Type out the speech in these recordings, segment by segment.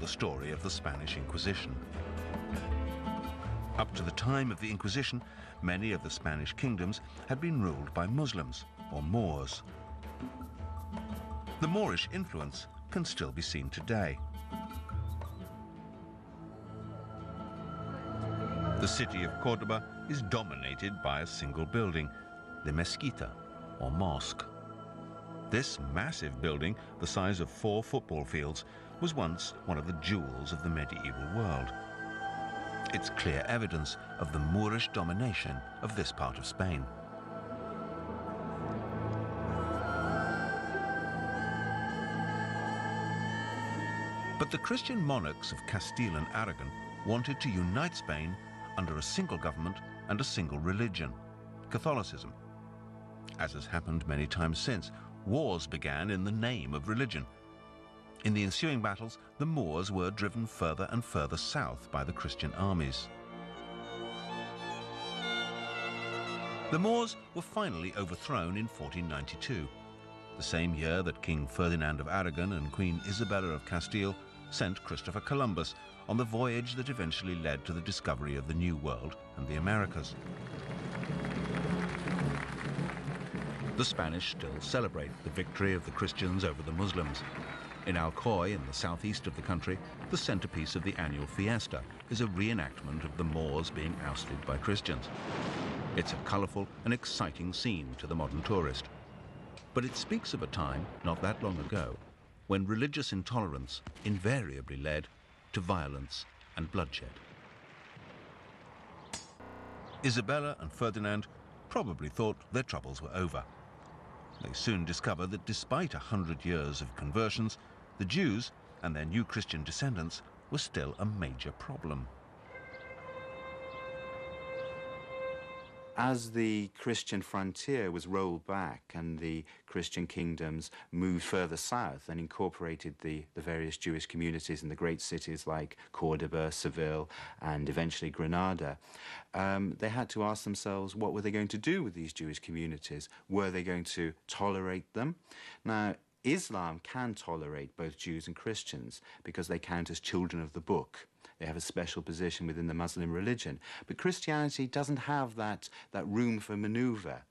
the story of the Spanish Inquisition. Up to the time of the Inquisition, many of the Spanish kingdoms had been ruled by Muslims, or Moors. The Moorish influence can still be seen today. The city of Córdoba is dominated by a single building, the mezquita, or mosque. This massive building, the size of 4 football fields, was once one of the jewels of the medieval world. It's clear evidence of the Moorish domination of this part of Spain. But the Christian monarchs of Castile and Aragon wanted to unite Spain under a single government and a single religion, Catholicism. As has happened many times since, wars began in the name of religion. In the ensuing battles, the Moors were driven further and further south by the Christian armies. The Moors were finally overthrown in 1492, the same year that King Ferdinand of Aragon and Queen Isabella of Castile sent Christopher Columbus on the voyage that eventually led to the discovery of the New World and the Americas. The Spanish still celebrate the victory of the Christians over the Muslims. In Alcoy, in the southeast of the country, the centerpiece of the annual fiesta is a reenactment of the Moors being ousted by Christians. It's a colorful and exciting scene to the modern tourist. But it speaks of a time, not that long ago, when religious intolerance invariably led to violence and bloodshed. Isabella and Ferdinand probably thought their troubles were over. They soon discovered that despite 100 years of conversions, the Jews and their new Christian descendants were still a major problem. As the Christian frontier was rolled back and the Christian kingdoms moved further south and incorporated the various Jewish communities in the great cities like Córdoba, Seville, and eventually Granada, they had to ask themselves, what were they going to do with these Jewish communities? Were they going to tolerate them? Now, Islam can tolerate both Jews and Christians because they count as children of the book. They have a special position within the Muslim religion. But Christianity doesn't have that room for maneuver.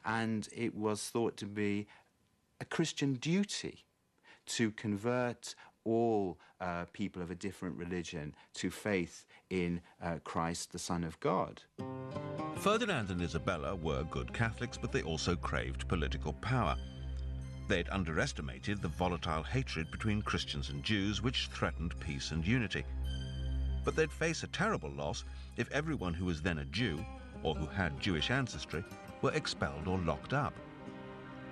And it was thought to be a Christian duty to convert all people of a different religion to faith in Christ, the Son of God. Ferdinand and Isabella were good Catholics, but they also craved political power. They'd underestimated the volatile hatred between Christians and Jews, which threatened peace and unity. But they'd face a terrible loss if everyone who was then a Jew, or who had Jewish ancestry, were expelled or locked up.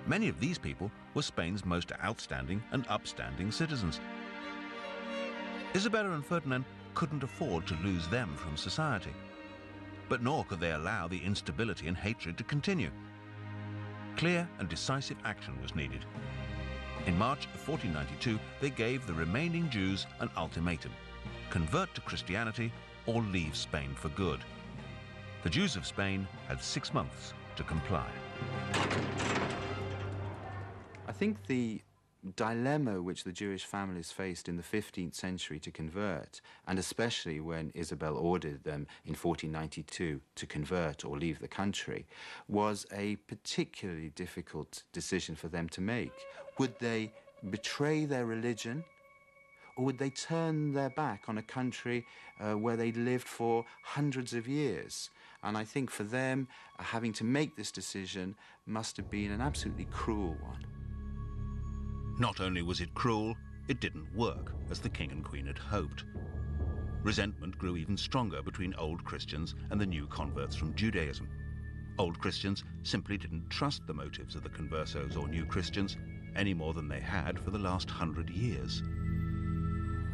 Many of these people were Spain's most outstanding and upstanding citizens. Isabella and Ferdinand couldn't afford to lose them from society. But nor could they allow the instability and hatred to continue. Clear and decisive action was needed. In March of 1492, they gave the remaining Jews an ultimatum: convert to Christianity or leave Spain for good. The Jews of Spain had 6 months to comply. I think the dilemma which the Jewish families faced in the 15th century to convert, and especially when Isabel ordered them in 1492 to convert or leave the country, was a particularly difficult decision for them to make. Would they betray their religion, or would they turn their back on a country where they'd lived for hundreds of years? And I think for them, having to make this decision must have been an absolutely cruel one. Not only was it cruel, it didn't work as the king and queen had hoped. Resentment grew even stronger between old Christians and the new converts from Judaism. Old Christians simply didn't trust the motives of the conversos or new Christians any more than they had for the last 100 years.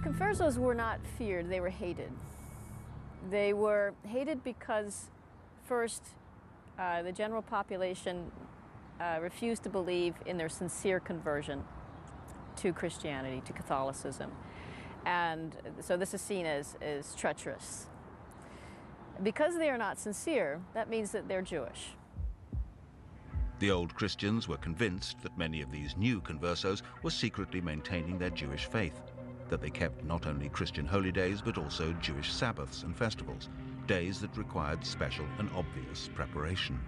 Conversos were not feared, they were hated. They were hated because, first, the general population refused to believe in their sincere conversion to Christianity, to Catholicism. And so this is seen as treacherous. Because they are not sincere, that means that they're Jewish. The old Christians were convinced that many of these new conversos were secretly maintaining their Jewish faith. that they kept not only Christian holy days but also Jewish Sabbaths and festivals, days that required special and obvious preparation.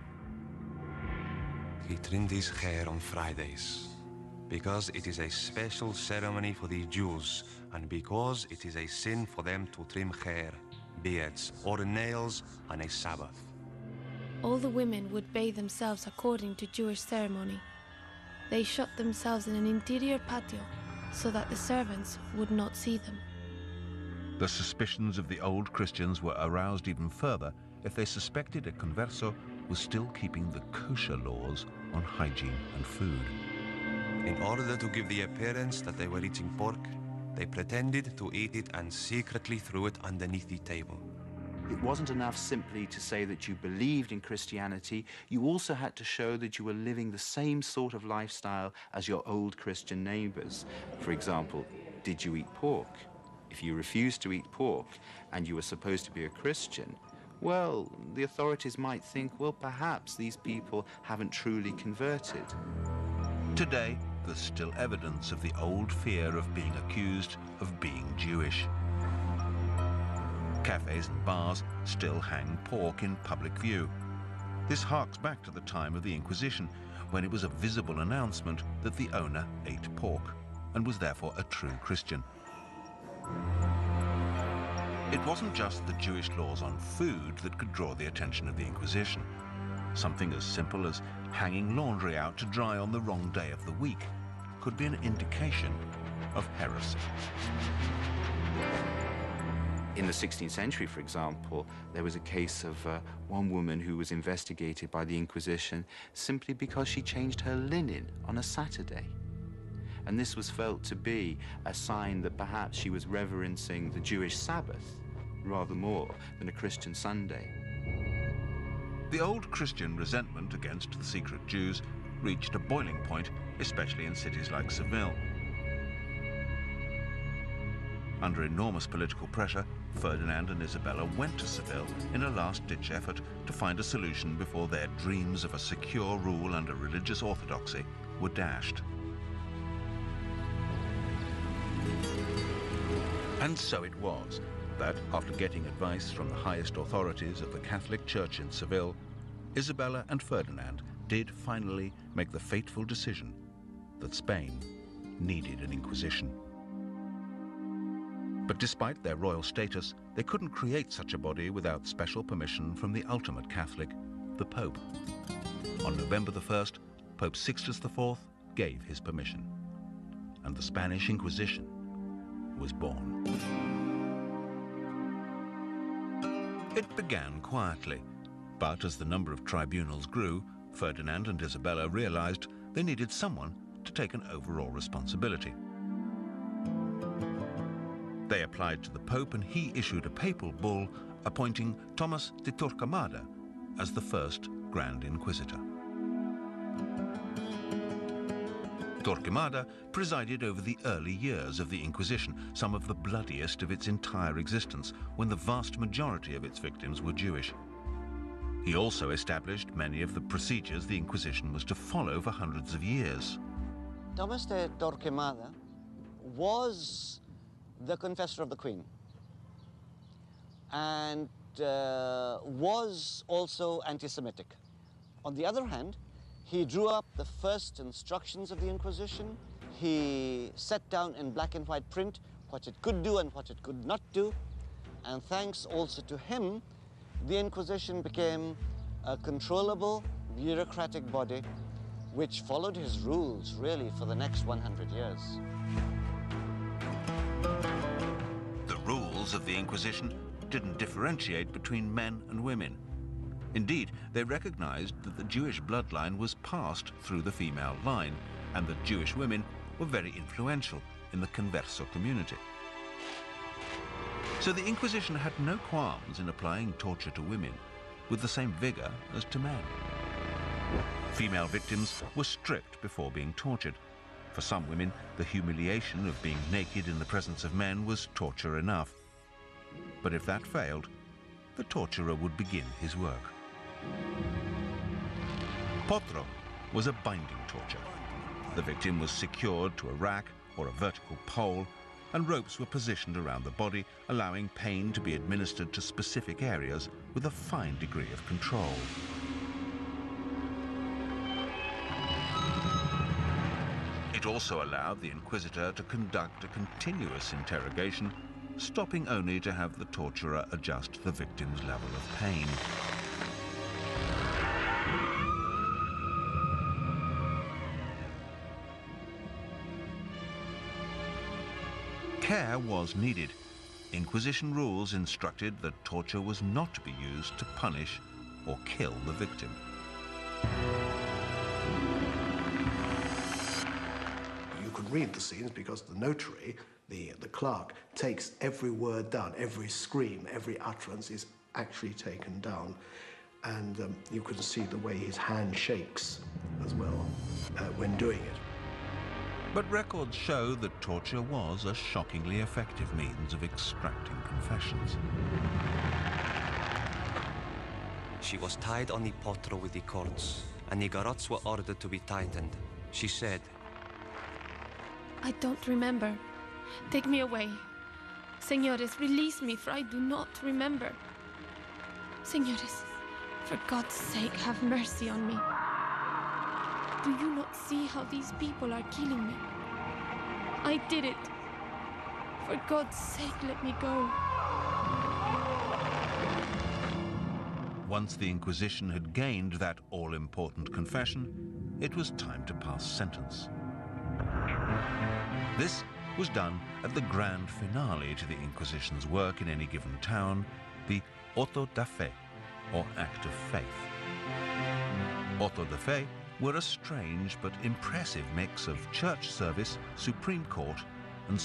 He trimmed his hair on Fridays because it is a special ceremony for the Jews and because it is a sin for them to trim hair, beards, or nails on a Sabbath. All the women would bathe themselves according to Jewish ceremony. They shut themselves in an interior patio so that the servants would not see them. The suspicions of the old Christians were aroused even further if they suspected a converso was still keeping the kosher laws on hygiene and food. In order to give the appearance that they were eating pork, they pretended to eat it and secretly threw it underneath the table. It wasn't enough simply to say that you believed in Christianity. You also had to show that you were living the same sort of lifestyle as your old Christian neighbors. For example, did you eat pork? If you refused to eat pork and you were supposed to be a Christian, well, the authorities might think, well, perhaps these people haven't truly converted. Today, there's still evidence of the old fear of being accused of being Jewish. Cafes and bars still hang pork in public view. This harks back to the time of the Inquisition, when it was a visible announcement that the owner ate pork and was therefore a true Christian. It wasn't just the Jewish laws on food that could draw the attention of the Inquisition. Something as simple as hanging laundry out to dry on the wrong day of the week could be an indication of heresy. In the 16th century, for example, there was a case of one woman who was investigated by the Inquisition simply because she changed her linen on a Saturday. And this was felt to be a sign that perhaps she was reverencing the Jewish Sabbath rather more than a Christian Sunday. The old Christian resentment against the secret Jews reached a boiling point, especially in cities like Seville. Under enormous political pressure, Ferdinand and Isabella went to Seville in a last-ditch effort to find a solution before their dreams of a secure rule under religious orthodoxy were dashed. And so it was that, after getting advice from the highest authorities of the Catholic Church in Seville, Isabella and Ferdinand did finally make the fateful decision that Spain needed an Inquisition. But despite their royal status, they couldn't create such a body without special permission from the ultimate Catholic, the Pope. On November the 1st, Pope Sixtus IV gave his permission, and the Spanish Inquisition was born. It began quietly, but as the number of tribunals grew, Ferdinand and Isabella realized they needed someone to take an overall responsibility. They applied to the Pope, and he issued a papal bull appointing Thomas de Torquemada as the first Grand Inquisitor. Torquemada presided over the early years of the Inquisition, some of the bloodiest of its entire existence, when the vast majority of its victims were Jewish. He also established many of the procedures the Inquisition was to follow for hundreds of years. Thomas de Torquemada was the confessor of the Queen, and was also anti-Semitic. On the other hand, he drew up the first instructions of the Inquisition. He set down in black and white print what it could do and what it could not do. And thanks also to him, the Inquisition became a controllable, bureaucratic body which followed his rules, really, for the next 100 years. The rules of the Inquisition didn't differentiate between men and women. Indeed, they recognized that the Jewish bloodline was passed through the female line, and that Jewish women were very influential in the converso community. So the Inquisition had no qualms in applying torture to women, with the same vigor as to men. Female victims were stripped before being tortured. For some women, the humiliation of being naked in the presence of men was torture enough. But if that failed, the torturer would begin his work. Potro was a binding torture. The victim was secured to a rack or a vertical pole, and ropes were positioned around the body, allowing pain to be administered to specific areas with a fine degree of control. It also allowed the inquisitor to conduct a continuous interrogation, stopping only to have the torturer adjust the victim's level of pain. Care was needed. Inquisition rules instructed that torture was not to be used to punish or kill the victim. You could read the scenes because the notary, the clerk, takes every word down, every scream, every utterance is actually taken down. And you can see the way his hand shakes as well when doing it. But records show that torture was a shockingly effective means of extracting confessions. She was tied on the potro with the cords, and the garrots were ordered to be tightened. She said, I don't remember. Take me away. Señores, release me, for I do not remember. Señores, for God's sake, have mercy on me. Do you not see how these people are killing me? I did it. For God's sake, let me go. Once the Inquisition had gained that all-important confession, it was time to pass sentence. This was done at the grand finale to the Inquisition's work in any given town, the auto da fe, or act of faith. Auto da fe were a strange but impressive mix of church service, Supreme Court, and